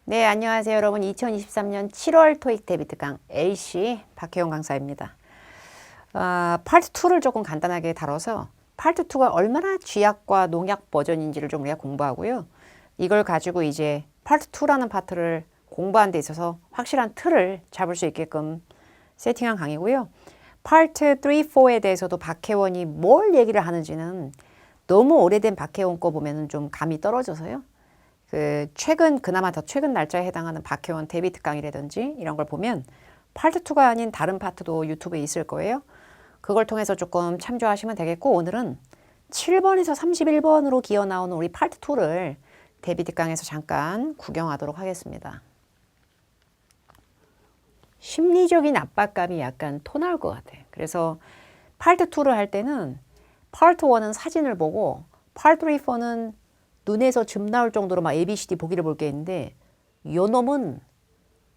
네, 안녕하세요, 여러분. 2023년 7월 토익 데뷔 특강 A씨 박혜영 강사입니다. 파트 2를 조금 간단하게 다뤄서 파트 2가 얼마나 쥐약과 농약 버전인지를 좀 우리가 공부하고요. 이걸 가지고 이제 파트 2라는 파트를 공부하는 데 있어서 확실한 틀을 잡을 수 있게끔 세팅한 강의고요. 파트 3, 4에 대해서도 박혜원이 뭘 얘기를 하는지는 너무 오래된 박혜원 거 보면 좀 감이 떨어져서요. 그나마 더 최근 날짜에 해당하는 박혜원 데뷔 특강이라든지 이런 걸 보면 파트 2가 아닌 다른 파트도 유튜브에 있을 거예요. 그걸 통해서 조금 참조하시면 되겠고, 오늘은 7번에서 31번으로 기어 나오는 우리 파트 2를 데뷔 특강에서 잠깐 구경하도록 하겠습니다. 심리적인 압박감이 약간 토 나올 것 같아. 그래서 파트 2를 할 때는 파트 1은 사진을 보고 파트 3, 4는 눈에서 즙 나올 정도로 막 ABCD 보기를 볼 게 있는데 요 놈은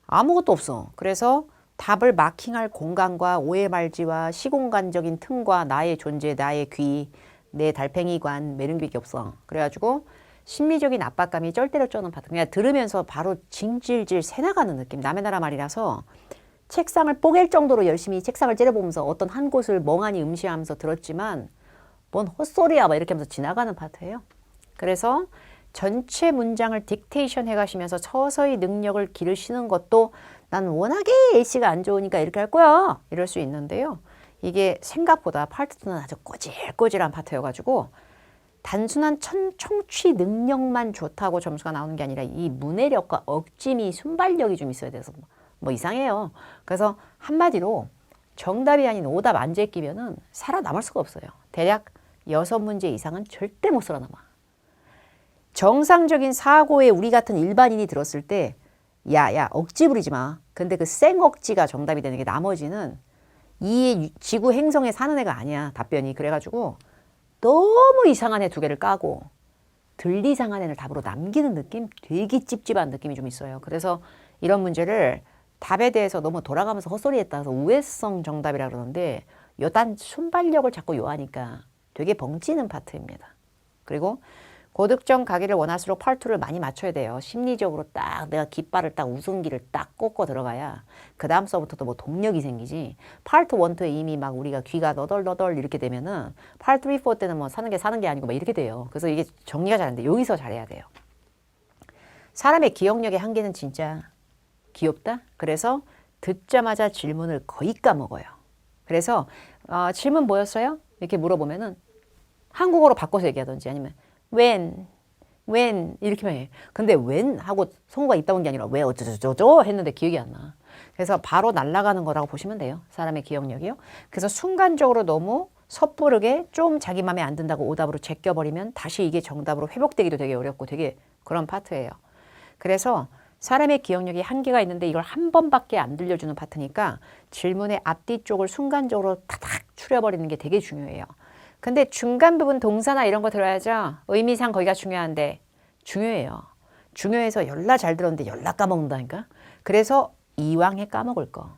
아무것도 없어. 그래서 답을 마킹할 공간과 오해말지와 시공간적인 틈과 나의 존재, 나의 귀, 내 달팽이관, 매력밖에 없어. 그래가지고 심리적인 압박감이 쩔때려 쩌는 파트. 그냥 들으면서 바로 징질질 새나가는 느낌. 남의 나라 말이라서 책상을 뽀갤 정도로 열심히 책상을 째려보면서 어떤 한 곳을 멍하니 음시하면서 들었지만 뭔 헛소리야 막 이렇게 하면서 지나가는 파트예요. 그래서 전체 문장을 딕테이션 해가시면서 서서히 능력을 기르시는 것도 난 워낙에 A씨가 안 좋으니까 이렇게 할 거야 이럴 수 있는데요. 이게 생각보다 파트 2는 아주 꼬질꼬질한 파트여가지고 단순한 청취 능력만 좋다고 점수가 나오는 게 아니라 이 문해력과 억지미, 순발력이 좀 있어야 돼서 뭐 이상해요. 그래서 한마디로 정답이 아닌 오답 안제 끼면은 살아남을 수가 없어요. 대략 6문제 이상은 절대 못 살아남아. 정상적인 사고에 우리 같은 일반인이 들었을 때 야 억지 부리지 마. 근데 그 생억지가 정답이 되는 게 나머지는 이 지구 행성에 사는 애가 아니야. 답변이. 그래가지고 너무 이상한 애 2개를 까고 덜 이상한 애를 답으로 남기는 느낌? 되게 찝찝한 느낌이 좀 있어요. 그래서 이런 문제를 답에 대해서 너무 돌아가면서 헛소리했다 해서 우회성 정답이라 그러는데 요단 순발력을 자꾸 요하니까 되게 벙찌는 파트입니다. 그리고 고득점 가기를 원할수록 파트 2를 많이 맞춰야 돼요. 심리적으로 딱 내가 깃발을 딱 우승기를 딱 꽂고 들어가야 그 다음서부터도 뭐 동력이 생기지. 파트 1, 2에 이미 막 우리가 귀가 너덜너덜 이렇게 되면은 파트 3, 4 때는 뭐 사는 게 아니고 막 이렇게 돼요. 그래서 이게 정리가 잘 안 돼. 여기서 잘해야 돼요. 사람의 기억력의 한계는 진짜 귀엽다. 그래서 듣자마자 질문을 거의 까먹어요. 그래서 질문 뭐였어요? 이렇게 물어보면은 한국어로 바꿔서 얘기하든지 아니면 when 이렇게만 해. 근데 when 하고 성우가 있다 온 게 아니라 왜 어쩌저쩌저 했는데 기억이 안 나. 그래서 바로 날아가는 거라고 보시면 돼요. 사람의 기억력이요. 그래서 순간적으로 너무 섣부르게 좀 자기 맘에 안 든다고 오답으로 제껴버리면 다시 이게 정답으로 회복되기도 되게 어렵고 되게 그런 파트예요. 그래서 사람의 기억력이 한계가 있는데 이걸 한 번밖에 안 들려주는 파트니까 질문의 앞뒤 쪽을 순간적으로 타닥 추려버리는 게 되게 중요해요. 근데 중간 부분 동사나 이런 거 들어야죠. 의미상 거기가 중요한데 중요해요. 중요해서 열나 잘 들었는데 열나 까먹는다니까. 그래서 이왕에 까먹을 거.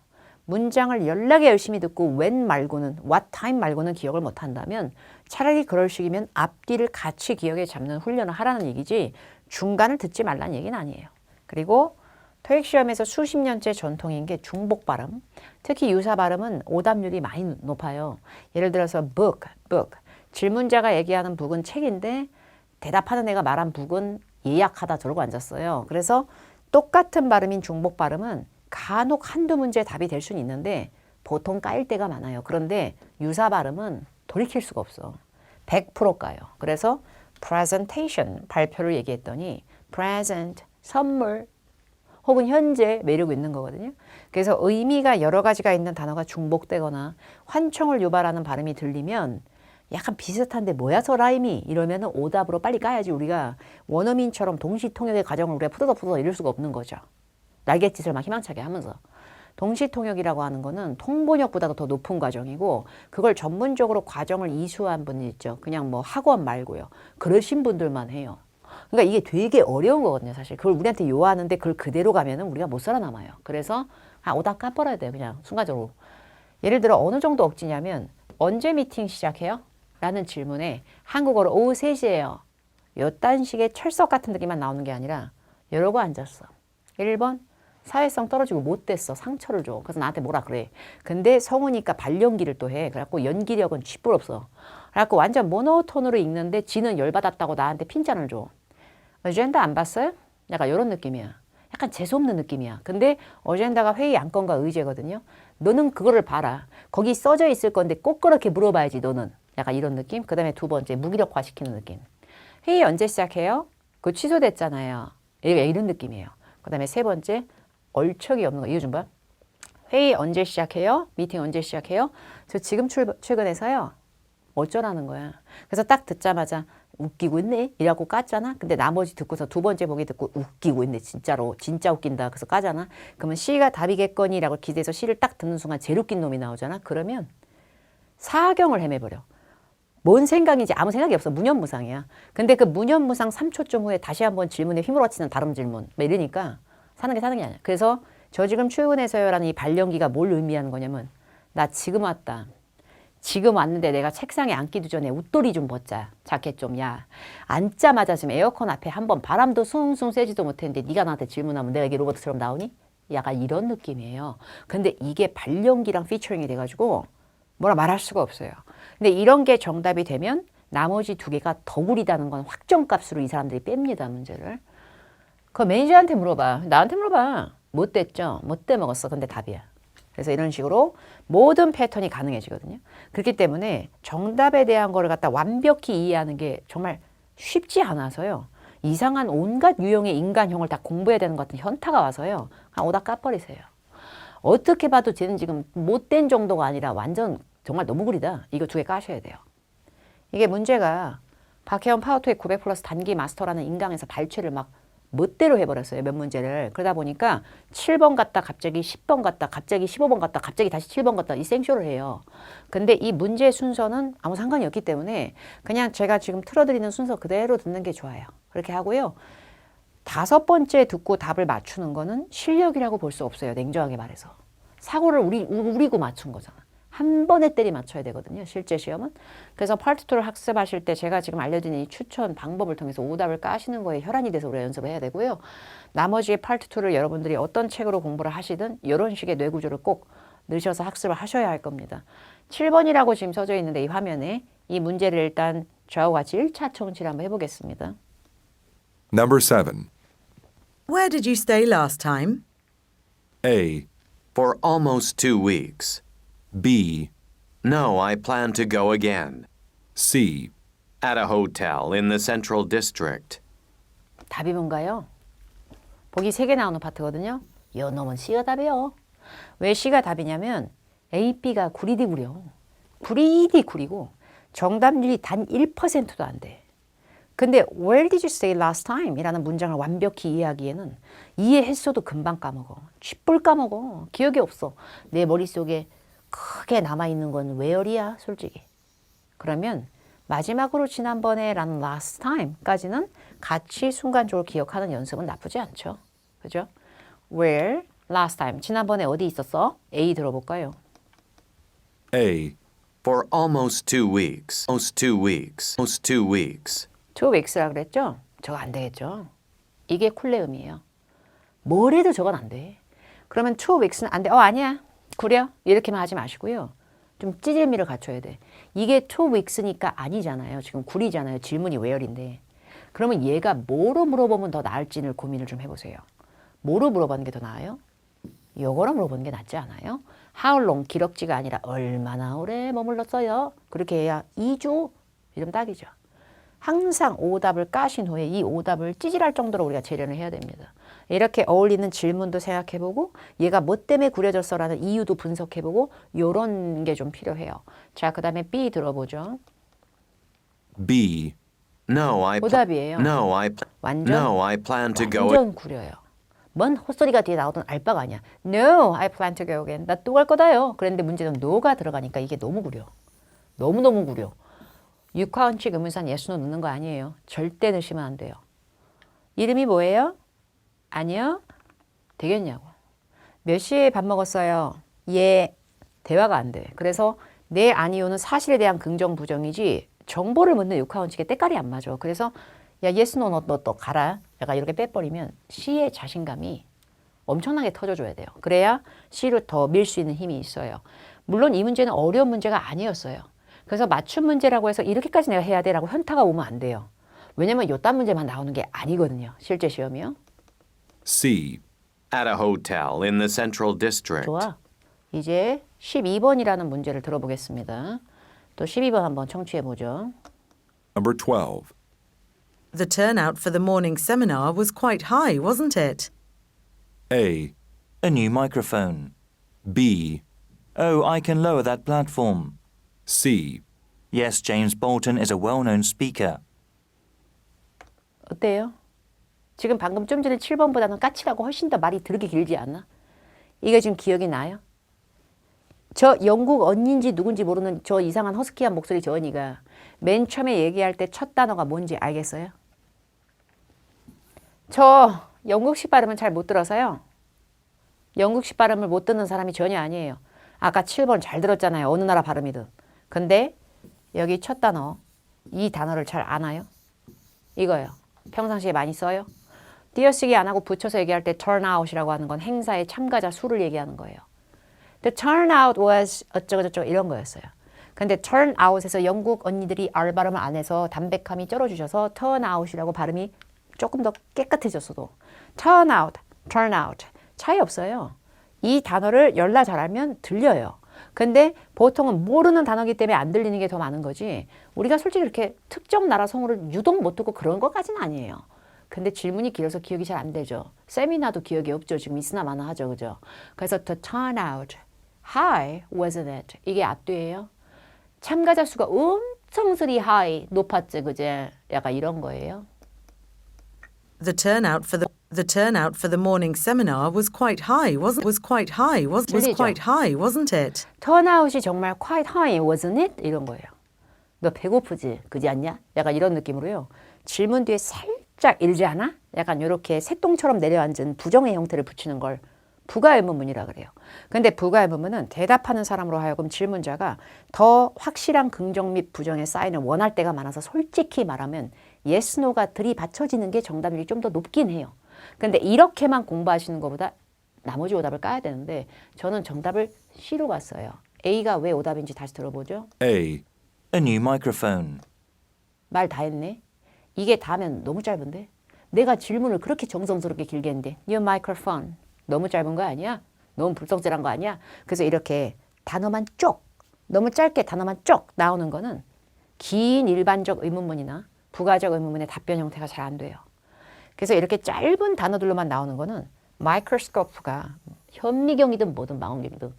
문장을 열나게 열심히 듣고 when 말고는 what time 말고는 기억을 못한다면 차라리 그럴 식이면 앞뒤를 같이 기억에 잡는 훈련을 하라는 얘기지 중간을 듣지 말라는 얘기는 아니에요. 그리고 토익 시험에서 수십 년째 전통인 게 중복 발음. 특히 유사 발음은 오답률이 많이 높아요. 예를 들어서 book. 질문자가 얘기하는 book은 책인데 대답하는 애가 말한 book은 예약하다 저러고 앉았어요. 그래서 똑같은 발음인 중복 발음은 간혹 한두 문제 답이 될 수는 있는데 보통 까일 때가 많아요. 그런데 유사 발음은 돌이킬 수가 없어. 100% 까요. 그래서 presentation 발표를 얘기했더니 present 선물 혹은 현재 매력 있는 거거든요. 그래서 의미가 여러 가지가 있는 단어가 중복되거나 환청을 유발하는 발음이 들리면 약간 비슷한데 뭐야 저 라임이 이러면 오답으로 빨리 까야지. 우리가 원어민처럼 동시통역의 과정을 우리가 푸더덕 이룰 수가 없는 거죠. 날갯짓을 막 희망차게 하면서. 동시통역이라고 하는 거는 통번역보다도 더 높은 과정이고 그걸 전문적으로 과정을 이수한 분이 있죠. 그냥 뭐 학원 말고요. 그러신 분들만 해요. 그러니까 이게 되게 어려운 거거든요, 사실. 그걸 우리한테 요하는데 그걸 그대로 가면은 우리가 못 살아남아요. 그래서 오답 까버려야 돼요, 그냥 순간적으로. 예를 들어 어느 정도 억지냐면 언제 미팅 시작해요? 라는 질문에 한국어로 오후 3시예요. 요딴 식의 철석 같은 느낌만 나오는 게 아니라 이러고 앉았어. 1번 사회성 떨어지고 못됐어. 상처를 줘. 그래서 나한테 뭐라 그래. 근데 성우니까 발연기를 또 해. 그래갖고 연기력은 쥐뿔없어. 그래갖고 완전 모노톤으로 읽는데 지는 열받았다고 나한테 핀잔을 줘. 어젠다 안 봤어요? 약간 이런 느낌이야. 약간 재수없는 느낌이야. 근데 어젠다가 회의 안건과 의제거든요. 너는 그거를 봐라. 거기 써져 있을 건데 꼭 그렇게 물어봐야지 너는. 약간 이런 느낌. 그 다음에 두 번째 무기력화시키는 느낌. 회의 언제 시작해요? 그거 취소됐잖아요. 이런 느낌이에요. 그 다음에 세 번째 얼척이 없는 거. 이거 좀 봐. 회의 언제 시작해요? 미팅 언제 시작해요? 저 지금 출근해서요. 어쩌라는 거야. 그래서 딱 듣자마자 웃기고 있네 이라고 깠잖아. 근데 나머지 듣고서 두 번째 보기 듣고 웃기고 있네 진짜로. 진짜 웃긴다. 그래서 까잖아. 그러면 C가 답이겠거니라고 기대해서 C를 딱 듣는 순간 제일 웃긴 놈이 나오잖아. 그러면 사경을 헤매버려. 뭔 생각인지 아무 생각이 없어. 무념무상이야. 근데 그 무념무상 3초쯤 후에 다시 한번 질문에 휘몰아치는 다른 질문. 뭐 이러니까 사는 게 아니야. 그래서 저 지금 출근해서요라는 이 발령기가 뭘 의미하는 거냐면 나 지금 왔다. 지금 왔는데 내가 책상에 앉기도 전에 웃돌이 좀 벗자. 자켓 좀. 야, 앉자마자 지금 에어컨 앞에 한번 바람도 숭숭 쐬지도 못했는데 네가 나한테 질문하면 내가 이게 로봇처럼 나오니? 약간 이런 느낌이에요. 근데 이게 발령기랑 피처링이 돼가지고 뭐라 말할 수가 없어요. 근데 이런 게 정답이 되면 나머지 두 개가 더 구리다는 건 확정값으로 이 사람들이 뺍니다. 문제를. 그거 매니저한테 물어봐. 나한테 물어봐. 못 됐죠? 못 떼먹었어. 근데 답이야. 그래서 이런 식으로 모든 패턴이 가능해지거든요. 그렇기 때문에 정답에 대한 거를 갖다 완벽히 이해하는 게 정말 쉽지 않아서요. 이상한 온갖 유형의 인간형을 다 공부해야 되는 것 같은 현타가 와서요. 그냥 오다 까버리세요. 어떻게 봐도 쟤는 지금 못된 정도가 아니라 완전 정말 너무 구리다. 이거 두 개 까셔야 돼요. 이게 문제가 박혜원 파워토익 900 플러스 단기 마스터라는 인강에서 발췌를 막 멋대로 해버렸어요. 몇 문제를. 그러다 보니까 7번 갔다 갑자기 10번 갔다 갑자기 15번 갔다 갑자기 다시 7번 갔다 이 생쇼를 해요. 근데 이 문제 순서는 아무 상관이 없기 때문에 그냥 제가 지금 틀어드리는 순서 그대로 듣는 게 좋아요. 그렇게 하고요. 5번째 듣고 답을 맞추는 거는 실력이라고 볼 수 없어요. 냉정하게 말해서. 사고를 우리고 맞춘 거잖아. 한 번에 때리 맞춰야 되거든요. 실제 시험은. 그래서 파트 2를 학습하실 때 제가 지금 알려드린 이 추천 방법을 통해서 오답을 까시는 거에 혈안이 돼서 우리가 연습을 해야 되고요. 나머지 파트 2를 여러분들이 어떤 책으로 공부를 하시든 이런 식의 뇌구조를 꼭 넣으셔서 학습을 하셔야 할 겁니다. 7번이라고 지금 써져 있는데 이 화면에 이 문제를 일단 저하고 같이 1차 청취를 한번 해보겠습니다. Number 7. Where did you stay last time? A. For almost 2 weeks. B. No, I plan to go again. C. At a hotel in the Central District. 답이 뭔가요? 보기 3개 나오는 파트거든요. 요 놈은 C가 답이에요. 왜 C가 답이냐면 A, B가 구리디 구려. 구리디 구리고 정답률이 단 1%도 안 돼. 근데 Where did you stay last time? 이라는 문장을 완벽히 이해하기에는 이해했어도 금방 까먹어. 쥐뿔 까먹어. 기억이 없어. 내 머릿속에 크게 남아있는 건 where이야 솔직히. 그러면 마지막으로 지난번에 라는 last time까지는 같이 순간적으로 기억하는 연습은 나쁘지 않죠. 그죠? Where last time. 지난번에 어디 있었어? A 들어볼까요? A. For almost 2 weeks. Almost 2 weeks. Almost 2 weeks. 2 weeks라 그랬죠? 저거 안 되겠죠? 이게 쿨레음이에요. 뭘 해도 저건 안 돼. 그러면 2 weeks는 안 돼. 아니야. 구려. 이렇게만 하지 마시고요. 좀 찌질미를 갖춰야 돼. 이게 2 weeks니까 아니잖아요. 지금 구리잖아요. 질문이 where인데. 그러면 얘가 뭐로 물어보면 더 나을지를 고민을 좀 해보세요. 뭐로 물어보는 게 더 나아요? 요거로 물어보는 게 낫지 않아요? How long, 기럭지가 아니라 얼마나 오래 머물렀어요? 그렇게 해야 2주? 이러면 딱이죠. 항상 오답을 까신 후에 이 오답을 찌질할 정도로 우리가 재련을 해야 됩니다. 이렇게 어울리는 질문도 생각해보고 얘가 뭐 때문에 구려졌어라는 이유도 분석해보고 요런 게 좀 필요해요. 자, 그 다음에 B 들어보죠. B. No, 오답이에요. No, I plan to go. 완전 구려요. 뭔 헛소리가 뒤에 나오던 알바가 아니야. No, I plan to go again. 나 또 갈 거다요. 그런데 문제는 no가 들어가니까 이게 너무 구려. 너무너무 구려. 육하원칙 의문산 yes, no 넣는 거 아니에요. 절대 넣으시면 안 돼요. 이름이 뭐예요? 아니요. 되겠냐고. 몇 시에 밥 먹었어요? 예. 대화가 안 돼. 그래서 네, 아니요는 사실에 대한 긍정, 부정이지 정보를 묻는 육하원칙에 때깔이 안 맞아. 그래서 야, yes, no, 너 가라. 약간 이렇게 빼버리면 C의 자신감이 엄청나게 터져줘야 돼요. 그래야 C를 더 밀 수 있는 힘이 있어요. 물론 이 문제는 어려운 문제가 아니었어요. 그래서 맞춤 문제라고 해서 이렇게까지 내가 해야 돼라고 현타가 오면 안 돼요. 왜냐면 요딴 문제만 나오는 게 아니거든요. 실제 시험이요. C. At a hotel in the Central District. 좋아. 이제 12번이라는 문제를 들어보겠습니다. 또 12번 한번 청취해보죠. Number 12. The turnout for the morning seminar was quite high, wasn't it? A. A new microphone. B. Oh, I can lower that platform. C. Yes, James Bolton is a well-known speaker. 어때요? 지금 방금 좀 전에 7번보다는 까칠하고 훨씬 더 말이 들기 길지 않나? 이게 지금 기억이 나요? 저 영국 언니인지 누군지 모르는 저 이상한 허스키한 목소리 저 언니가 맨 처음에 얘기할 때 첫 단어가 뭔지 알겠어요? 저 영국식 발음은 잘 못 들어서요. 영국식 발음을 못 듣는 사람이 전혀 아니에요. 아까 7번 잘 들었잖아요. 어느 나라 발음이든. 근데 여기 첫 단어, 이 단어를 잘 아나요? 이거예요. 평상시에 많이 써요. 띄어쓰기 안 하고 붙여서 얘기할 때 turn out이라고 하는 건 행사의 참가자 수를 얘기하는 거예요. The turnout was 어쩌고저쩌고 이런 거였어요. 근데 turn out에서 영국 언니들이 R 발음을 안 해서 담백함이 쩔어주셔서 turn out이라고 발음이 조금 더 깨끗해졌어도 turn out, turn out 차이 없어요. 이 단어를 열나 잘하면 들려요. 근데 보통은 모르는 단어이기 때문에 안 들리는 게 더 많은 거지. 우리가 솔직히 이렇게 특정 나라 성어를 유독 못 듣고 그런 것까지는 아니에요. 근데 질문이 길어서 기억이 잘 안 되죠. 세미나도 기억이 없죠. 지금 있으나 마나 하죠. 그죠? 그래서 the turnout high wasn't it? 이게 앞뒤예요. 참가자 수가 엄청스리 high, 높았지. 그제? 약간 이런 거예요. The turnout for the morning seminar was quite high, 들리죠? quite high, wasn't it? turnout이 정말 quite high, wasn't it? 이런 거예요. 너 배고프지? 그지 않냐? 약간 이런 느낌으로요. 질문 뒤에 살짝 일지 않아? 약간 이렇게 새똥처럼 내려앉은 부정의 형태를 붙이는 걸 부가의문문이라 그래요. 근데 부가의문문은 대답하는 사람으로 하여금 질문자가 더 확실한 긍정 및 부정의 사인을 원할 때가 많아서 솔직히 말하면 yes, no가 들이받쳐지는 게 정답률이 좀 더 높긴 해요. 근데 이렇게만 공부하시는 것보다 나머지 오답을 까야 되는데 저는 정답을 C로 봤어요. A가 왜 오답인지 다시 들어보죠. A. A new microphone. 말 다 했네. 이게 다면 너무 짧은데? 내가 질문을 그렇게 정성스럽게 길게 했는데 Your microphone. 너무 짧은 거 아니야? 너무 불성실한 거 아니야? 그래서 이렇게 단어만 쪽, 너무 짧게 단어만 쪽 나오는 거는 긴 일반적 의문문이나 부가적 의문문의 답변 형태가 잘 안 돼요. 그래서 이렇게 짧은 단어들로만 나오는 거는 마이크로스코프가 현미경이든 뭐든 망원경이든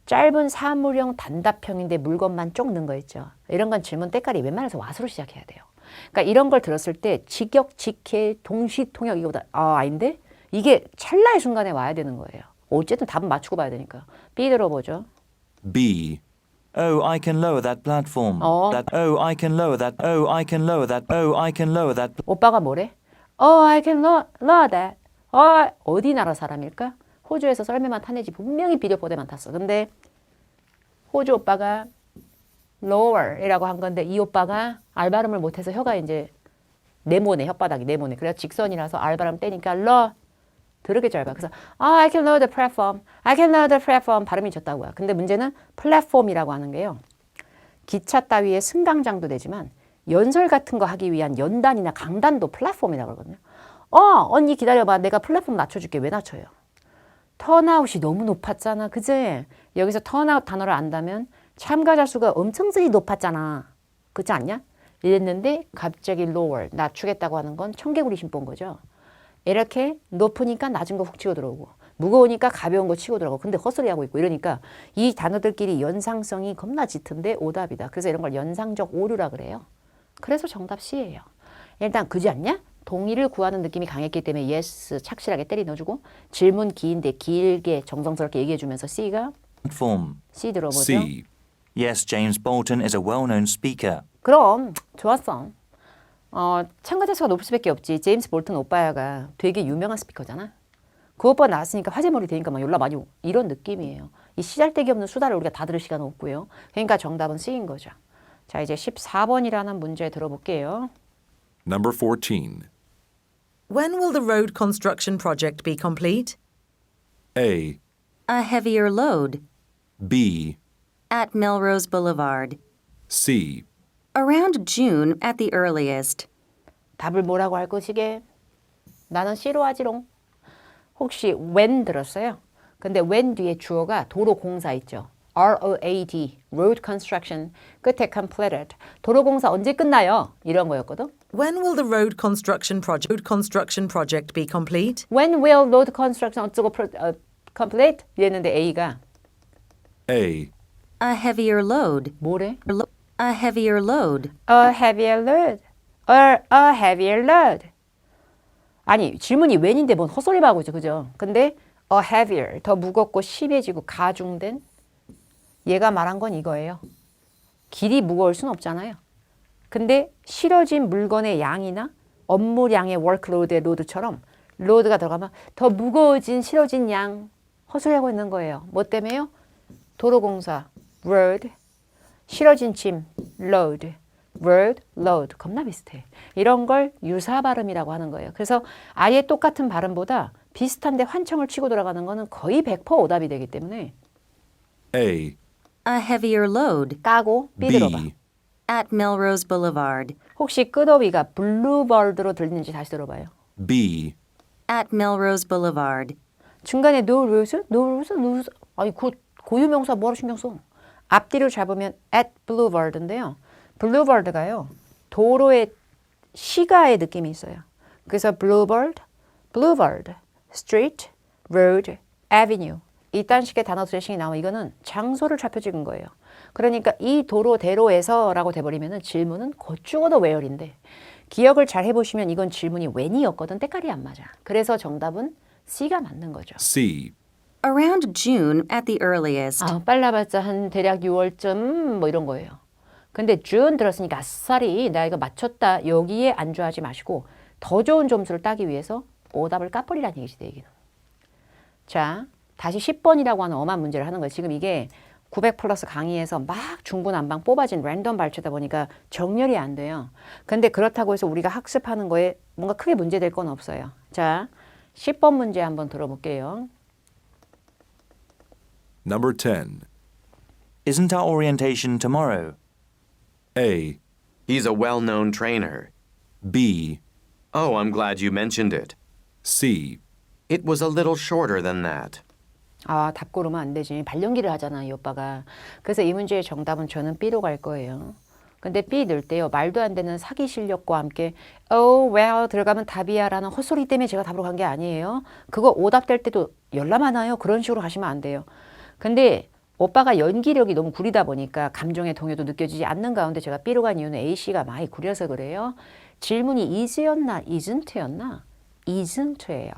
짧은 사물형 단답형인데 물건만 쪽 넣은 거 있죠. 이런 건 질문 때깔이 웬만해서 와수로 시작해야 돼요. 그러니까 이런 걸 들었을 때 직역, 직해, 동시통역 이거보다 아닌데? 이게 찰나의 순간에 와야 되는 거예요. 어쨌든 답은 맞추고 봐야 되니까. B 들어보죠. B. Oh, I can lower that platform. Oh, I can lower that. Oh, I can lower that. Oh, I can lower that. 오빠가 뭐래? I can lower that. 어디 나라 사람일까? 호주에서 썰매만 타내지 분명히 비료포대만 탔어. 근데 호주 오빠가 lower이라고 한 건데 이 오빠가 R 발음을 못해서 혀가 이제 네모네, 혓바닥이 네모네. 그래서 직선이라서 R 발음 떼니까 더럽게 짧아. 그래서 I can lower the platform. I can lower the platform. 발음이 좋다고요. 근데 문제는 플랫폼이라고 하는 게요. 기차 따위의 승강장도 되지만 연설 같은 거 하기 위한 연단이나 강단도 플랫폼이라고 그러거든요. 언니 기다려봐. 내가 플랫폼 낮춰줄게. 왜 낮춰요? 턴아웃이 너무 높았잖아. 그제? 여기서 턴아웃 단어를 안다면 참가자 수가 엄청스레 높았잖아. 그렇지 않냐? 이랬는데 갑자기 lower, 낮추겠다고 하는 건 청개구리 심보인 거죠. 이렇게 높으니까 낮은 거 훅 치고 들어오고 무거우니까 가벼운 거 치고 들어오고 근데 헛소리 하고 있고 이러니까 이 단어들끼리 연상성이 겁나 짙은데 오답이다. 그래서 이런 걸 연상적 오류라 그래요. 그래서 정답 C예요. 일단 그지 않냐? 동의를 구하는 느낌이 강했기 때문에 yes 착실하게 때리 넣어주고 질문 긴데 길게 정성스럽게 얘기해주면서 C가 Platform. C 들어보죠. C. Yes, James Bolton is a well-known speaker. 그럼 좋았어. 참가자 수가 높을 수밖에 없지. 제임스 볼튼 오빠야가 되게 유명한 스피커잖아. 그 오빠 나왔으니까 화제머리 되니까 막 연락 많이 오고 이런 느낌이에요. 이 시잘데기 없는 수다를 우리가 다 들을 시간은 없고요. 그러니까 정답은 C인 거죠. 자, 이제 14번이라는 문제 들어볼게요. Number 14. When will the road construction project be complete? A, A heavier load. B, At Melrose Boulevard. C, Around June at the earliest. 답을 뭐라고 할 것이게? 나는 C로 하지롱. 혹시 when 들었어요? 근데 when 뒤에 주어가 도로 공사 있죠. ROAD, road construction, 끝에 completed. 도로 공사 언제 끝나요? 이런 거였거든. When will the road construction project be complete? When will road construction 어쩌고 complete? 이랬는데 A가 A, A heavier load. 뭐래? A heavier load. A heavier load. A heavier load. 아니 질문이 when인데 뭔 헛소리만 하고 있죠. 그죠? 근데 a heavier, 더 무겁고 심해지고 가중된 얘가 말한 건 이거예요. 길이 무거울 순 없잖아요. 근데 실어진 물건의 양이나 업무량의 workload의 load처럼 load가 들어가면 더 무거워진 실어진 양 헛소리하고 있는 거예요. 뭐 때문에요? 도로공사 road, 실어진 짐 load, road, load 겁나 비슷해. 이런 걸 유사 발음이라고 하는 거예요. 그래서 아예 똑같은 발음보다 비슷한데 환청을 치고 들어가는 거는 거의 100% 오답이 되기 때문에 A, A heavier load. 까고 B 들어봐. B, At Melrose Boulevard. 혹시 끄더위가 블루버드로 들리는지 다시 들어봐요. B, At Melrose Boulevard. 중간에 no rose, no rose, no rose. 아니 고유명사 뭐하러 신경 써? 앞뒤로 잡으면 at boulevard인데요. boulevard가요. 도로의 시가의 느낌이 있어요. 그래서 boulevard, boulevard, street, road, avenue. 이딴 식의 단어 트레이싱이 나오면 이거는 장소를 좌표 찍은 거예요. 그러니까 이 도로대로에서 라고 돼버리면 질문은 곧 죽어도 where인데 기억을 잘 해보시면 이건 질문이 when이었거든. 때깔이 안 맞아. 그래서 정답은 C가 맞는 거죠. C, Around June at the earliest. 아, 빨라봤자 한 대략 6월쯤 뭐 이런 거예요. 근데 June 들었으니까 아싸리 나 이거 맞췄다. 여기에 안주하지 마시고 더 좋은 점수를 따기 위해서 오답을 까버리라는 얘기지, 내 얘기는. 자, 다시 10번이라고 하는 엄한 문제를 하는 거예요. 지금 이게 900 플러스 강의에서 막 중구난방 뽑아진 랜덤 발표다 보니까 정렬이 안 돼요. 근데 그렇다고 해서 우리가 학습하는 거에 뭔가 크게 문제될 건 없어요. 자, 10번 문제 한번 들어볼게요. Number 10. Isn't our orientation tomorrow? A, He's a well-known trainer. B, Oh, I'm glad you mentioned it. C, It was a little shorter than that. 아, 답 고르면 안 되지. 발연기를 하잖아, 이 오빠가. 그래서 이 문제의 정답은 저는 B로 갈 거예요. 근데 B 넣을 때요. 말도 안 되는 사기 실력과 함께 oh, well 들어가면 답이야 라는 헛소리 때문에 제가 답으로 간 게 아니에요. 그거 오답될 때도 열나 많아요. 그런 식으로 가시면 안 돼요. 근데 오빠가 연기력이 너무 구리다 보니까 감정의 동요도 느껴지지 않는 가운데 제가 B로 간 이유는 A씨가 많이 구려서 그래요. 질문이 is였나 isn't였나? isn't예요.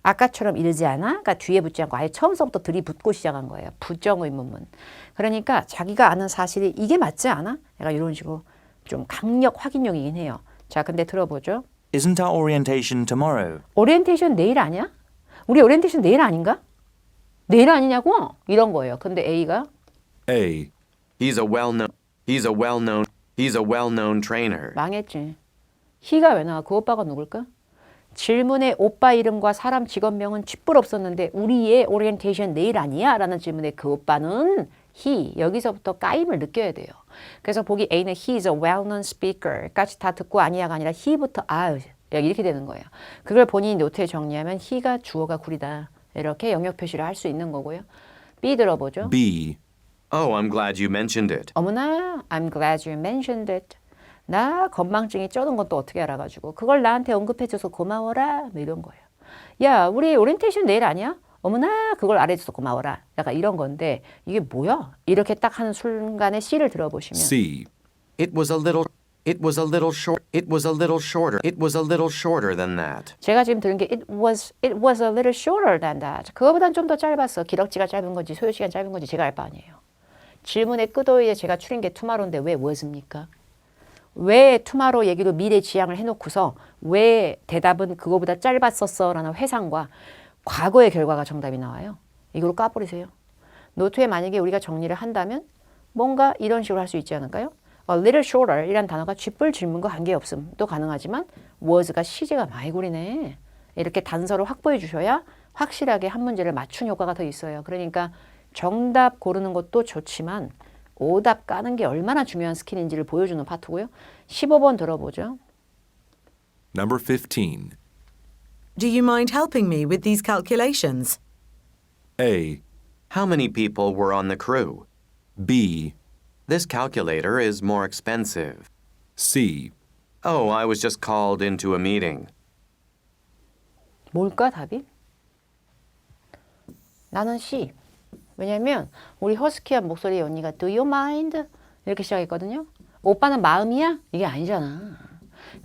아까처럼 이르지 않아? 그러니까 뒤에 붙지 않고 아예 처음서부터 들이붙고 시작한 거예요. 부정의문문. 그러니까 자기가 아는 사실이 이게 맞지 않아? 약간 이런 식으로 좀 강력 확인용이긴 해요. 자, 근데 들어보죠. Isn't our orientation tomorrow? 오리엔테이션 내일 아니야? 우리 오리엔테이션 내일 아닌가? 내일 아니냐고? 이런 거예요. 근데 A가 A, He's a well-known trainer. 망했지. 희가 왜 나와? 그 오빠가 누굴까? 질문에 오빠 이름과 사람 직업명은 쥐뿔 없었는데 우리의 오리엔테이션 내일 아니야? 라는 질문에 그 오빠는 he. 여기서부터 까임을 느껴야 돼요. 그래서 보기 A는 he is a well-known speaker 까지 다 듣고 아니야가 아니라 he부터 이렇게 되는 거예요. 그걸 본인이 노트에 정리하면 he가 주어가 구리다. 이렇게 영역 표시를 할 수 있는 거고요. B 들어보죠. B, Oh, I'm glad you mentioned it. 어머나, I'm glad you mentioned it. 나 건망증이 쩌는 건 또 어떻게 알아가지고 그걸 나한테 언급해줘서 고마워라 뭐 이런 거예요. 야, 우리 오리엔테이션 내일 아니야? 어머나, 그걸 알아줘서 고마워라. 약간 이런 건데 이게 뭐야? 이렇게 딱 하는 순간에 C를 들어보시면 C, It was a little shorter than that. 제가 지금 들은 게 it was a little shorter than that. 그거보단 좀 더 짧았어. 기럭지가 짧은 건지 소요시간 짧은 건지 제가 알 바 아니에요. 질문의 끄도에 제가 추린 게 투마로인데 왜 was입니까? 왜 투마로 얘기로 미래 지향을 해놓고서 왜 대답은 그거보다 짧았었어 라는 회상과 과거의 결과가 정답이 나와요. 이걸로 까버리세요. 노트에 만약에 우리가 정리를 한다면 뭔가 이런 식으로 할 수 있지 않을까요? A little shorter 이란 단어가 쥐뿔 질문과 관계없음도 가능하지만 was가 시제가 많이 구리네. 이렇게 단서를 확보해 주셔야 확실하게 한 문제를 맞춘 효과가 더 있어요. 그러니까 정답 고르는 것도 좋지만 오답 까는 게 얼마나 중요한 스킬인지를 보여주는 파트고요. 15번 들어보죠. Number 15. Do you mind helping me with these calculations? A, How many people were on the crew? B, This calculator is more expensive. C, Oh, I was just called into a meeting. 뭘까 답이? 나는 C. 왜냐면 우리 허스키한 목소리의 언니가 Do you mind? 이렇게 시작했거든요. 오빠는 마음이야? 이게 아니잖아.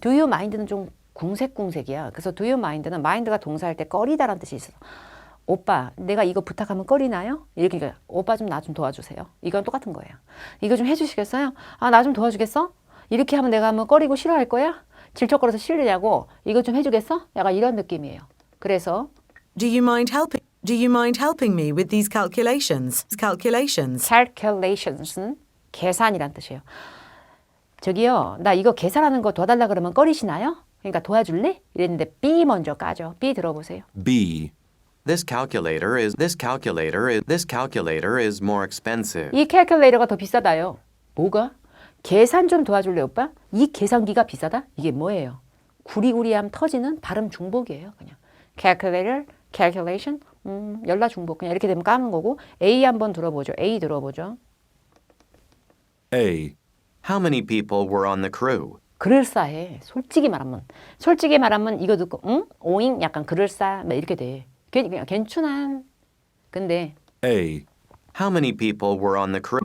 Do you mind는 좀 궁색궁색이야. 그래서 do you mind는 mind가 동사할 때 꺼리다라는 뜻이 있어. 오빠, 내가 이거 부탁하면 꺼리나요? 이렇게 얘기해요. 오빠 좀 나 좀 도와주세요. 이건 똑같은 거예요. 이거 좀 해주시겠어요? 아, 나 좀 도와주겠어? 이렇게 하면 내가 하면 꺼리고 싫어할 거야? 질척거려서 싫으냐고? 이거 좀 해주겠어? 약간 이런 느낌이에요. 그래서 Do you mind helping me with these calculations? calculations는 계산이란 뜻이에요. 저기요, 나 이거 계산하는 거 도와달라 그러면 꺼리시나요? 그러니까 도와줄래? 이랬는데 B 먼저 까죠. B 들어보세요. B, This calculator is more expensive. 이 calculator가 더 비싸다요. 뭐가? 계산 좀 도와줄래 오빠? 이 계산기가 비싸다? 이게 뭐예요? 구리구리함 터지는 발음 중복이에요. 그냥 calculator, calculation, 연라 중복 그냥 이렇게 되면 까는 거고. A 한번 들어보죠. A 들어보죠. A, How many people were on the crew? 그럴싸해. 솔직히 말하면 이거 듣고 응? 오잉? 약간 그럴싸 막 이렇게 돼. 그냥 괜찮아. 근데 A, How many people were on the crew?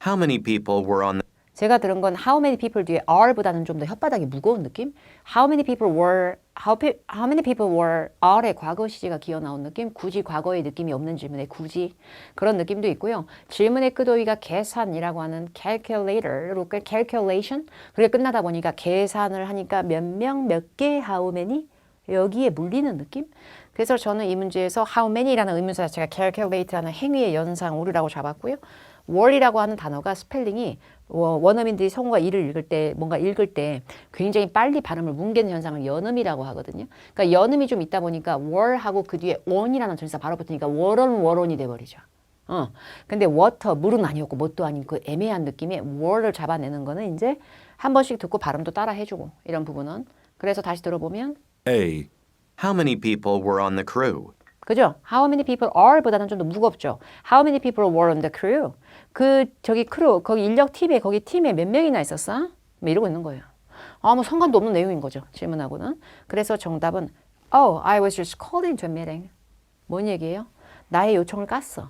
How many people were on the 제가 들은 건 how many people 뒤에 are보다는 좀 더 혓바닥이 무거운 느낌? How many people were are의 과거 시제가 기어 나온 느낌? 굳이 과거의 느낌이 없는 질문에 굳이 그런 느낌도 있고요. 질문의 끄도위가 계산이라고 하는 calculator로 calculation 그게 끝나다 보니까 계산을 하니까 몇 명, 몇 개, how many 여기에 물리는 느낌? 그래서 저는 이 문제에서 how many라는 의문사 자체가 calculate라는 행위의 연상 오류라고 잡았고요. 월이라고 하는 단어가 스펠링이 원어민들이 성우가 이를 읽을 때 뭔가 읽을 때 굉장히 빨리 발음을 뭉개는 현상을 연음이라고 하거든요. 그러니까 연음이 좀 있다 보니까 월하고 그 뒤에 on이라는 전치사 바로 붙으니까 월온이 돼버리죠. 근데 water 물은 아니었고 뭣도 아닌 그 애매한 느낌의 월을 잡아내는 거는 이제 한 번씩 듣고 발음도 따라 해주고 이런 부분은 그래서 다시 들어보면 A, How many people were on the crew? 그죠? How many people are보다는 좀 더 무겁죠. How many people were on the crew? 저기 크루 거기 인력 팀에 거기 팀에 몇 명이나 있었어? 뭐 이러고 있는 거예요. 아무 상관도 없는 내용인 거죠. 질문하고는. 그래서 정답은 Oh, I was just called into a meeting. 뭔 얘기예요? 나의 요청을 깠어.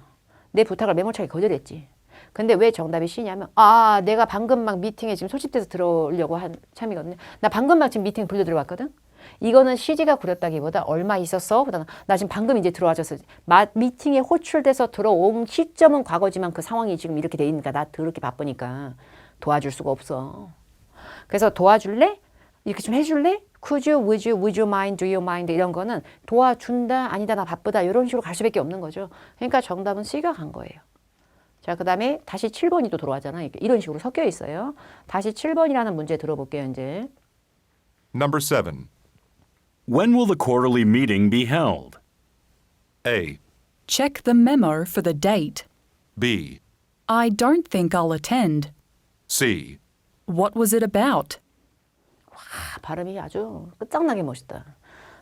내 부탁을 메모차게 거절했지. 근데 왜 정답이 C냐면 내가 방금 막 미팅에 지금 소집돼서 들어오려고 한 참이거든요. 나 방금 막 지금 미팅 불려 들어왔거든. 이거는 CG가 구렸다기보다 얼마 있었어? 보다는 나 지금 방금 이제 들어와줘서 미팅에 호출돼서 들어온 시점은 과거지만 그 상황이 지금 이렇게 돼 있으니까 나 더럽게 바쁘니까 도와줄 수가 없어. 그래서 도와줄래? 이렇게 좀 해줄래? Could you, would you mind, do you mind 이런 거는 도와준다, 아니다, 나 바쁘다 이런 식으로 갈 수밖에 없는 거죠. 그러니까 정답은 C가 간 거예요. 자, 그 다음에 다시 7번이 또 들어와잖아요. 이런 식으로 섞여 있어요. 다시 7번이라는 문제 들어볼게요, 이제. Number 7. When will the quarterly meeting be held? A, Check the memo for the date. B, I don't think I'll attend. C, What was it about? 발음이 아주 끝장나게 멋있다.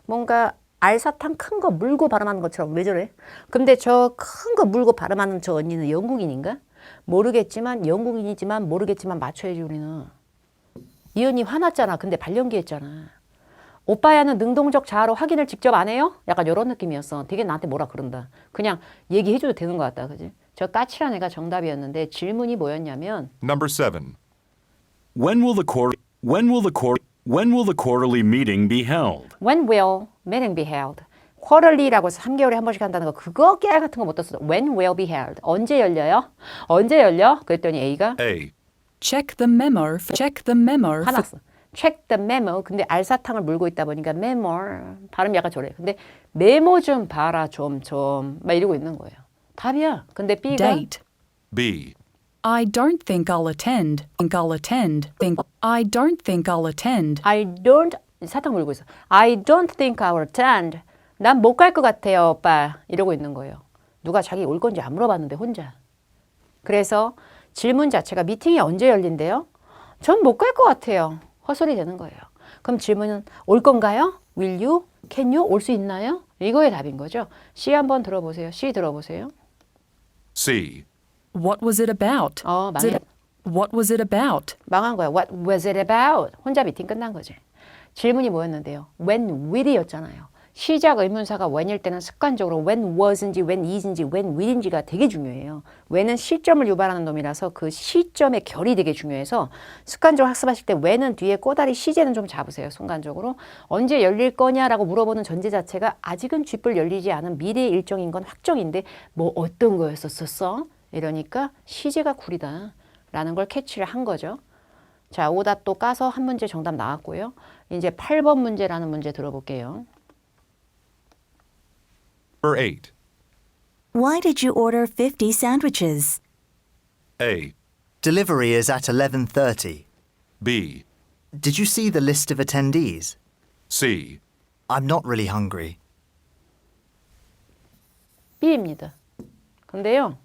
뭔가 알사탕 큰 거 물고 발음하는 것처럼 왜 저래? 근데 저 큰 거 물고 발음하는 저 언니는 영국인인가? 모르겠지만 영국인이지만 모르겠지만 맞춰야지 우리는. 이 언니 화났잖아. 근데 발연기했잖아. 오빠야는 능동적 자아로 확인을 직접 안 해요? 약간 이런 느낌이었어. 되게 나한테 뭐라 그런다. 그냥 얘기해줘도 되는 것 같다. 그지? 저 까칠한 애가 정답이었는데 질문이 뭐였냐면 Number 7. When will the quarterly meeting be held? When will meeting be held? quarterly라고 해서 3개월에 한 번씩 한다는 거 그거 깨알 같은 거 못 떴어. When will be held? 언제 열려요? 언제 열려? 그랬더니 A가 A, Check the memo. 화났어. Check the memo. 근데 알사탕을 물고 있다 보니까 memo. 발음이 약간 저래. 근데 메모 좀 봐라 좀. 막 이러고 있는 거예요. 답이야. 근데 B가 Date. B, I don't think I'll attend. I don't think I'll attend. I don't 사탕 물고 있어. I don't think I'll attend. 난 못 갈 것 같아요, 오빠. 이러고 있는 거예요. 누가 자기 올 건지 안 물어봤는데 혼자. 그래서 질문 자체가 미팅이 언제 열린대요? 전 못 갈 것 같아요. 헛소리 되는 거예요. 그럼 질문은 올 건가요? Will you? Can you? 올 수 있나요? 이거의 답인 거죠. C 한번 들어보세요. C 들어보세요. C. What was it about? 망해. What was it about? 망한 거야. What was it about? 혼자 미팅 끝난 거지. 질문이 뭐였는데요? When will이었잖아요. 시작 의문사가 when일 때는 습관적으로 when was인지 when is인지 when will인지가 되게 중요해요. when은 시점을 유발하는 놈이라서 그 시점의 결이 되게 중요해서 습관적으로 학습하실 때 when은 뒤에 꼬다리 시제는 좀 잡으세요. 순간적으로. 언제 열릴 거냐라고 물어보는 전제 자체가 아직은 쥐뿔 열리지 않은 미래의 일정인 건 확정인데 뭐 어떤 거였었어? 이러니까 시제가 구리다 라는 걸 캐치를 한 거죠. 자, 오답 또 까서 한 문제 정답 나왔고요. 이제 8번 문제라는 문제 들어볼게요. Number 8. Why did you order 50 sandwiches? A. Delivery is at 11:30. B. Did you see the list of attendees? C. I'm not really hungry. B입니다. 근데요.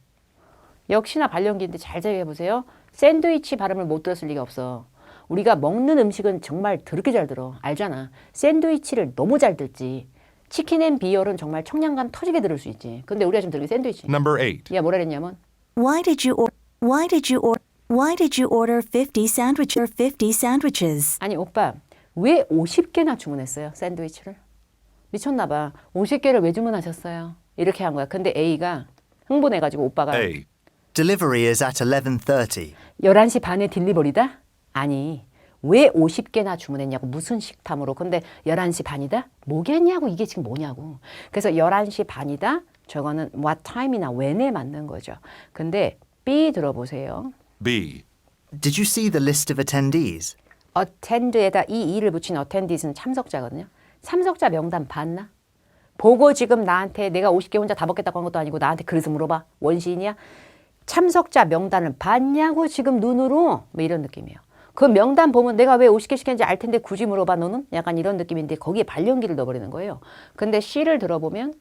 역시나 발연기인데 잘 생각해보세요. 샌드위치 발음을 못 들었을 리가 없어. 우리가 먹는 음식은 정말 더럽게 잘 들어. 알잖아. 샌드위치를 너무 잘 듣지. 치킨 앤 비열은 정말 청량감 터지게 들을 수 있지. 근데 우리가 지금 들은 게 샌드위치. Number 8. 야, 뭐라 그랬냐면 Why did you order 50 sandwiches? 아니 오빠 왜 50개나 주문했어요? 샌드위치를. 미쳤나 봐. 50개를 왜 주문하셨어요? 이렇게 한 거야. 근데 A가 흥분해가지고 오빠가 A. Delivery is at 11:30. 11시 반에 딜리버리다? 아니 왜 50개나 주문했냐고 무슨 식탐으로. 근데 11시 반이다? 뭐겠냐고. 이게 지금 뭐냐고. 그래서 11시 반이다? 저거는 what time이나 when에 맞는 거죠. 근데 B 들어보세요. B. Did you see the list of attendees? attend에다 이 이를 붙인 attendee는 참석자거든요. 참석자 명단 봤나? 보고 지금 나한테 내가 50개 혼자 다 먹겠다고 한 것도 아니고 나한테 그래서 물어봐. 원시인이야? 참석자 명단을 봤냐고 지금 눈으로. 뭐 이런 느낌이에요. 그 명단 보면 내가 왜 50개 시켰는지 알 텐데 굳이 물어봐 너는? 약간 이런 느낌인데 거기에 발연기를 넣어버리는 거예요. 근데 C를 들어보면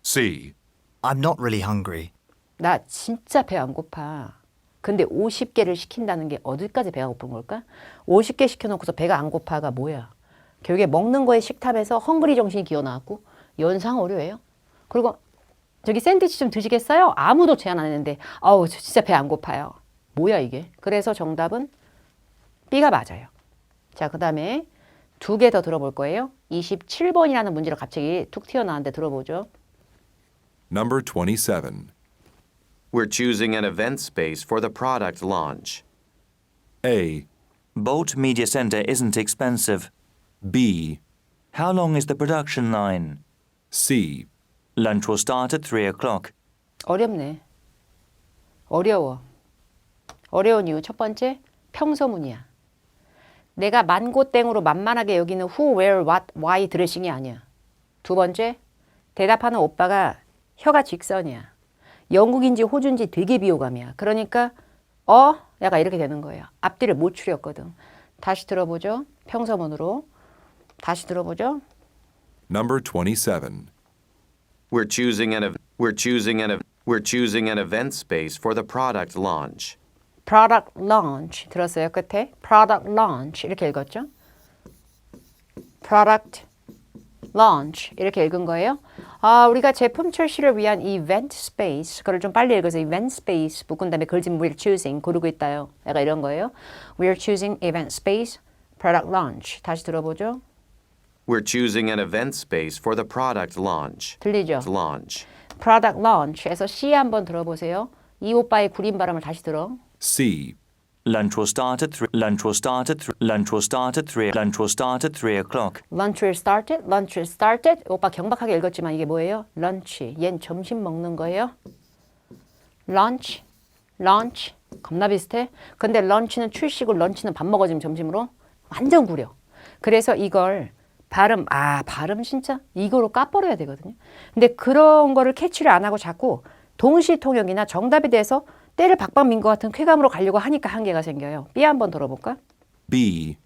C. I'm not really hungry. 나 진짜 배 안 고파. 근데 50개를 시킨다는 게 어디까지 배가 고픈 걸까? 50개 시켜놓고서 배가 안 고파가 뭐야? 결국에 먹는 거에 식탐에서 헝그리 정신이 기어나왔고 연상 어려워요. 그리고 저기 샌드위치 좀 드시겠어요? 아무도 제안 안 했는데 아우 저 진짜 배 안 고파요. 뭐야 이게? 그래서 정답은 B가 맞아요. 자, 그 다음에 두 개 더 들어볼 거예요. 27번이라는 문제로 갑자기 툭 튀어나왔는데 들어보죠. Number 27. We're choosing an event space for the product launch. A. Bolt Media Center isn't expensive. B. How long is the production line? C. Lunch will start at 3 o'clock. 어렵네. 어려워. 어려운 이유 첫 번째, 평서문이야. 내가 만고땡으로 만만하게 여기는 who, where, what, why 드레싱이 아니야. 두 번째, 대답하는 오빠가 혀가 직선이야. 영국인지 호주인지 되게 비호감이야. 그러니까 약간 이렇게 되는 거예요. 앞뒤를 못 추렸거든. 다시 들어보죠. 평서문으로. 다시 들어보죠. Number 27. We're choosing an event space for the product launch. product launch 들었어요? 끝에 product launch 이렇게 읽었죠? product launch 이렇게 읽은 거예요. 우리가 제품 출시를 위한 event space 그걸 좀 빨리 읽어서 event space 묶은 다음에 그걸 지금 we're choosing 고르고 있다요. 약간 이런 거예요. We're choosing event space product launch. 다시 들어보죠. We're choosing an event space for the product launch. 들리죠? Launch. product launch에서 C 한번 들어보세요. 이 오빠의 구린 발음을 다시 들어. C. Lunch will start at 3. Lunch will start at 3. Lunch will start at 3. Lunch will start at 3 o'clock. Lunch will started. Lunch will started. 오빠 경박하게 읽었지만 이게 뭐예요? lunch. 얜 점심 먹는 거예요. lunch. lunch. 겁나 비슷해. 근데 lunch는 출시고 런치는 밥 먹어지면 점심으로 완전 구려. 그래서 이걸 발음 진짜 이거로 까버려야 되거든요. 근데 그런 거를 캐치를 안 하고 자꾸 동시통역이나 정답에 대해서 때를 박박 민 것 같은 쾌감으로 가려고 하니까 한계가 생겨요. B 한번 들어볼까? B.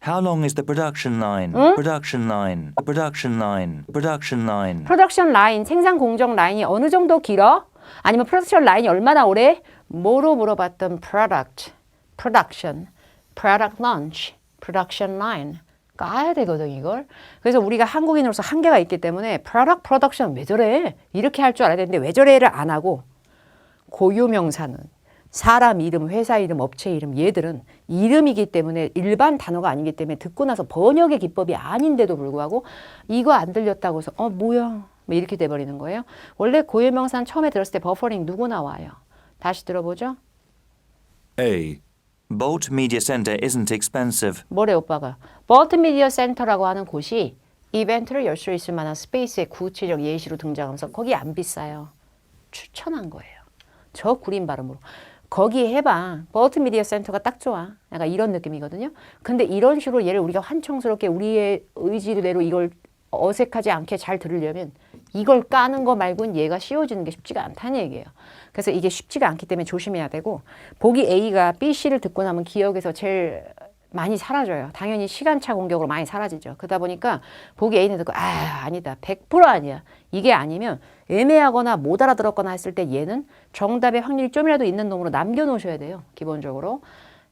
How long is the production line? Production line. Production line. Production line. 프로덕션 라인, 생산 공정 라인이 어느 정도 길어? 아니면 프로덕션 라인이 얼마나 오래? 뭐로 물어봤던 product, production, product launch, production line. 까야 되거든 이걸. 그래서 우리가 한국인으로서 한계가 있기 때문에 product, production 왜 저래? 이렇게 할 줄 알아야 되는데 왜 저래를 안 하고 고유명사는 사람 이름, 회사 이름, 업체 이름 얘들은 이름이기 때문에 일반 단어가 아니기 때문에 듣고 나서 번역의 기법이 아닌데도 불구하고 이거 안 들렸다고 해서 뭐야 뭐 이렇게 돼버리는 거예요. 원래 고유명사는 처음에 들었을 때 버퍼링 누구 나와요? 다시 들어보죠. A. Bolt Media Center isn't expensive. 뭐래 오빠가? 볼트 미디어 센터라고 하는 곳이 이벤트를 열 수 있을 만한 스페이스의 구체적 예시로 등장하면서 거기 안 비싸요. 추천한 거예요. 저 구린 발음으로. 거기 해봐. 볼트 미디어 센터가 딱 좋아. 약간 이런 느낌이거든요. 근데 이런 식으로 얘를 우리가 환청스럽게 우리의 의지대로 이걸 어색하지 않게 잘 들으려면 이걸 까는 거 말고는 얘가 씌워지는 게 쉽지가 않다는 얘기예요. 그래서 이게 쉽지가 않기 때문에 조심해야 되고 보기 A가 B, C를 듣고 나면 기억에서 제일 많이 사라져요. 당연히 시간차 공격으로 많이 사라지죠. 그러다 보니까 보기 A는 듣고 아니다. 100% 아니야. 이게 아니면 애매하거나 못 알아들었거나 했을 때 얘는 정답의 확률이 좀이라도 있는 놈으로 남겨놓으셔야 돼요. 기본적으로.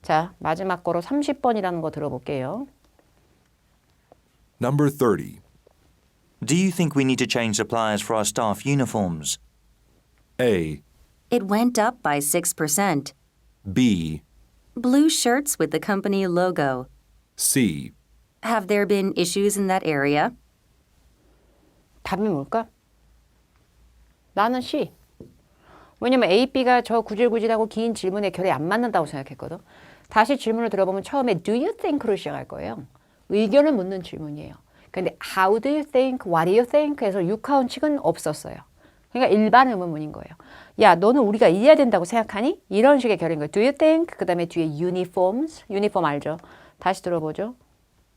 자, 마지막 거로 30번이라는 거 들어볼게요. Number 30. Do you think we need to change suppliers for our staff uniforms? A. It went up by 6%. B. Blue shirts with the company logo. C. Have there been issues in that area? 답이 뭘까? 나는 C. 왜냐면 A, B가 저 구질구질하고 긴 질문에 결이 안 맞는다고 생각했거든. 다시 질문을 들어보면 처음에 do you think로 시작할 거예요. 의견을 묻는 질문이에요. 근데 how do you think, what do you think 해서 육하원칙은 없었어요. 그러니까 일반 의문문인 거예요. 야, 너는 우리가 이래야 된다고 생각하니? 이런 식의 결인 거예요. Do you think? 그 다음에 뒤에 uniforms. 유니폼 알죠? 다시 들어보죠.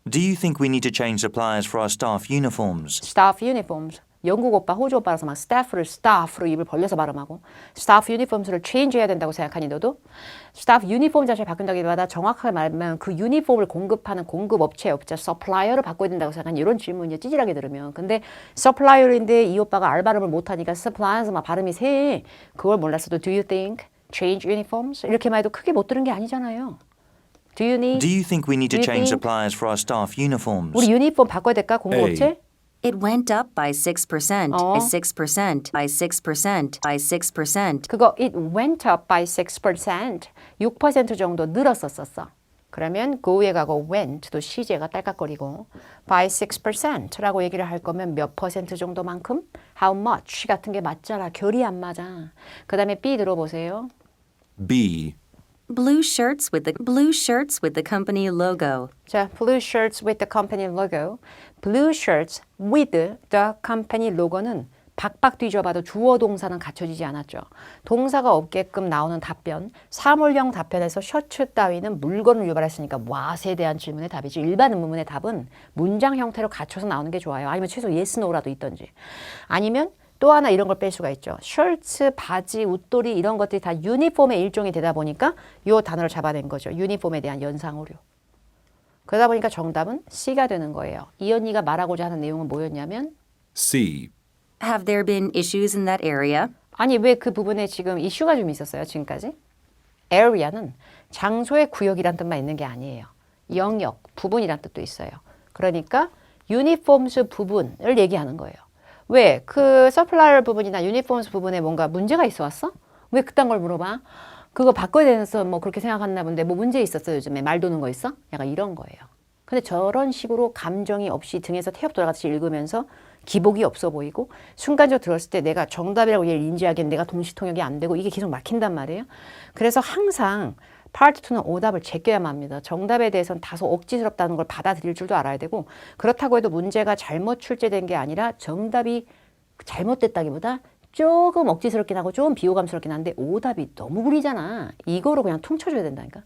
Do you think we need to change suppliers for our staff uniforms? staff uniforms. 영국 오빠, 호주 오빠라서 막 staff로 입을 벌려서 발음하고 staff uniforms를 change 해야 된다고 생각하니 너도? staff uniform 자체를 바꾼다기보다 정확하게 말하면 그 유니폼을 공급하는 공급 업체, supplier를 바꿔야 된다고 생각하니 이런 질문이요. 찌질하게 들으면. 근데 supplier인데 이 오빠가 알 발음을 못하니까 supplier에서 막 발음이 세. 그걸 몰랐어도 do you think change uniforms? 이렇게만 해도 크게 못 들은 게 아니잖아요. Do you think we need to do you change think- suppliers for our staff uniforms? 우리 유니폼 바꿔야 될까? 공급 A. 업체? It went up by 6%. Oh. By 6%. By 6%. By 6%. 그거 it went up by 6%. 6% 정도 늘었었어. 그러면 go에 가고 went도 시제가 딸깍거리고 by 6%라고 얘기를 할 거면 몇 퍼센트 정도만큼? How much 같은 게 맞잖아. 결이 안 맞아. 그 다음에 B 들어보세요. B. Blue shirts with the company logo. 자, blue shirts with the company logo. blue shirts with the company logo는 박박 뒤져봐도 주어 동사는 갖춰지지 않았죠. 동사가 없게끔 나오는 답변, 사물형 답변에서 셔츠 따위는 물건을 유발했으니까 what에 대한 질문의 답이지. 일반 의문문의 답은 문장 형태로 갖춰서 나오는 게 좋아요. 아니면 최소 yes, no라도 있던지. 아니면 또 하나 이런 걸 뺄 수가 있죠. 셔츠, 바지, 웃도리 이런 것들이 다 유니폼의 일종이 되다 보니까 이 단어를 잡아낸 거죠. 유니폼에 대한 연상어류. 그러다 보니까 정답은 C가 되는 거예요. 이 언니가 말하고자 하는 내용은 뭐였냐면 C. Have there been issues in that area? 아니 왜 그 부분에 지금 이슈가 좀 있었어요. 지금까지. area는 장소의 구역이란 뜻만 있는 게 아니에요. 영역, 부분이란 뜻도 있어요. 그러니까 유니폼스 부분을 얘기하는 거예요. 왜? 그 supplier 부분이나 유니폼스 부분에 뭔가 문제가 있어 왔어? 왜 그딴 걸 물어봐? 그거 바꿔야 돼서 뭐 그렇게 생각했나 본데 뭐 문제 있었어 요즘에 말 도는 거 있어? 약간 이런 거예요. 근데 저런 식으로 감정이 없이 등에서 태엽 돌아가듯이 읽으면서 기복이 없어 보이고 순간적으로 들었을 때 내가 정답이라고 얘를 인지하기엔 내가 동시통역이 안 되고 이게 계속 막힌단 말이에요. 그래서 항상 파트 2는 오답을 제껴야만 합니다. 정답에 대해서는 다소 억지스럽다는 걸 받아들일 줄도 알아야 되고 그렇다고 해도 문제가 잘못 출제된 게 아니라 정답이 잘못됐다기보다 조금 억지스럽긴 하고 좀 비호감스럽긴 한데 오답이 너무 구리잖아. 이거로 그냥 퉁쳐줘야 된다니까.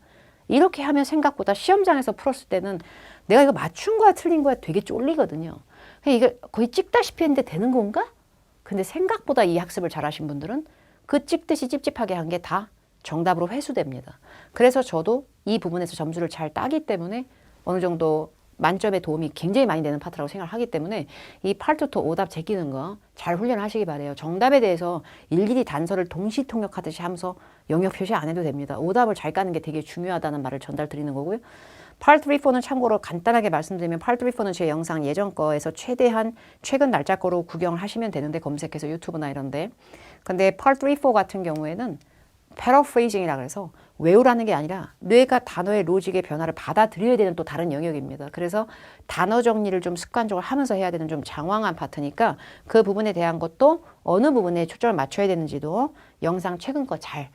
이렇게 하면 생각보다 시험장에서 풀었을 때는 내가 이거 맞춘 거야 틀린 거야 되게 쫄리거든요. 이게 거의 찍다시피 했는데 되는 건가? 근데 생각보다 이 학습을 잘하신 분들은 그 찍듯이 찝찝하게 한 게 다 정답으로 회수됩니다. 그래서 저도 이 부분에서 점수를 잘 따기 때문에 어느 정도 만점에 도움이 굉장히 많이 되는 파트라고 생각하기 때문에 이 파트 2 오답 제끼는 거 잘 훈련하시기 바래요. 정답에 대해서 일일이 단서를 동시 통역하듯이 하면서 영역 표시 안 해도 됩니다. 오답을 잘 까는 게 되게 중요하다는 말을 전달 드리는 거고요. Part 3, 4는 참고로 간단하게 말씀드리면 Part 3, 4는 제 영상 예전 거에서 최대한 최근 날짜 거로 구경을 하시면 되는데 검색해서 유튜브나 이런데. 근데 Part 3, 4 같은 경우에는 paraphrasing이라 그래서 외우라는 게 아니라 뇌가 단어의 로직의 변화를 받아들여야 되는 또 다른 영역입니다. 그래서 단어 정리를 좀 습관적으로 하면서 해야 되는 좀 장황한 파트니까 그 부분에 대한 것도 어느 부분에 초점을 맞춰야 되는지도 영상 최근 거 잘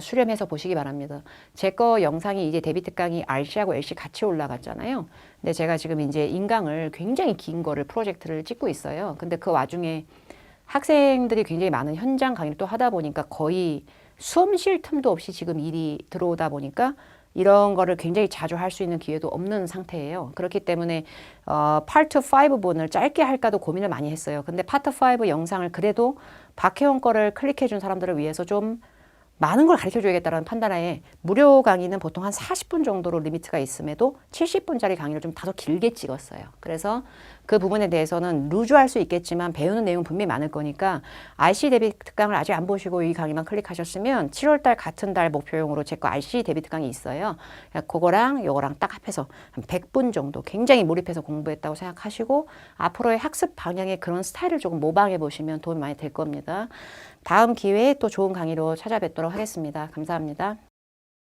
수렴해서 보시기 바랍니다. 제 거 영상이 이제 데뷔 특강이 RC하고 LC 같이 올라갔잖아요. 근데 제가 지금 이제 인강을 굉장히 긴 거를 프로젝트를 찍고 있어요. 근데 그 와중에 학생들이 굉장히 많은 현장 강의를 또 하다 보니까 거의 숨 쉴 틈도 없이 지금 일이 들어오다 보니까 이런 거를 굉장히 자주 할 수 있는 기회도 없는 상태예요. 그렇기 때문에 파트 5 분을 짧게 할까도 고민을 많이 했어요. 근데 파트 5 영상을 그래도 박혜원 거를 클릭해 준 사람들을 위해서 좀 많은 걸 가르쳐 줘야겠다는 판단하에 무료 강의는 보통 한 40분 정도로 리미트가 있음에도 70분짜리 강의를 좀 다소 길게 찍었어요. 그래서 그 부분에 대해서는 루즈할 수 있겠지만 배우는 내용 분명히 많을 거니까 RC 데뷔 특강을 아직 안 보시고 이 강의만 클릭하셨으면 7월달 같은 달 목표용으로 제 거 RC 데뷔 특강이 있어요. 그거랑 요거랑 딱 합해서 한 100분 정도 굉장히 몰입해서 공부했다고 생각하시고 앞으로의 학습 방향의 그런 스타일을 조금 모방해 보시면 도움이 많이 될 겁니다. 다음 기회에 또 좋은 강의로 찾아뵙도록 하겠습니다. 감사합니다.